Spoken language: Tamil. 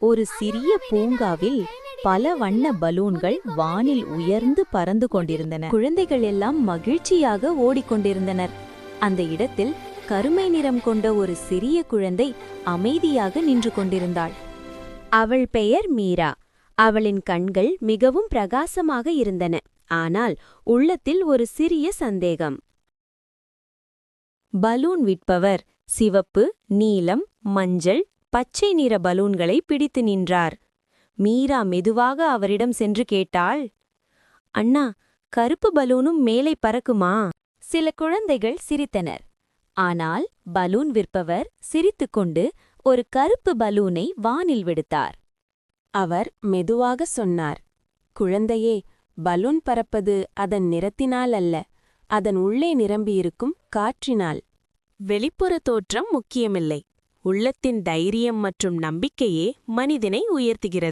ஒரு சிறிய பூங்காவில் பல வண்ண பலூன்கள் வானில் உயர்ந்து பறந்து கொண்டிருந்தன. குழந்தைகள் எல்லாம் மகிழ்ச்சியாக ஓடிக்கொண்டிருந்தனர். அந்த இடத்தில் கருமை நிறம் கொண்ட ஒரு சிறிய குழந்தை அமைதியாக நின்று கொண்டிருந்தாள். அவள் பெயர் மீரா. அவளின் கண்கள் மிகவும் பிரகாசமாக இருந்தன. ஆனால் உள்ளத்தில் ஒரு சிறிய சந்தேகம். பலூன் விற்பவர் சிவப்பு, நீலம், மஞ்சள், பச்சை நிற பலூன்களை பிடித்து நின்றார். மீரா மெதுவாக அவரிடம் சென்று கேட்டாள், அண்ணா, கருப்பு பலூனும் மேலே பறக்குமா? சில குழந்தைகள் சிரித்தனர். ஆனால் பலூன் விற்பவர் சிரித்துக்கொண்டு ஒரு கருப்பு பலூனை வானில் விடுத்தார். அவர் மெதுவாக சொன்னார், குழந்தையே, பலூன் பறப்பது அதன் நிறத்தினால் அல்ல, அதன் உள்ளே நிரம்பியிருக்கும் காற்றினால். வெளிப்புற தோற்றம் முக்கியமில்லை. உள்ளத்தின் தைரியம் மற்றும் நம்பிக்கையே மனிதனை உயர்த்துகிறது.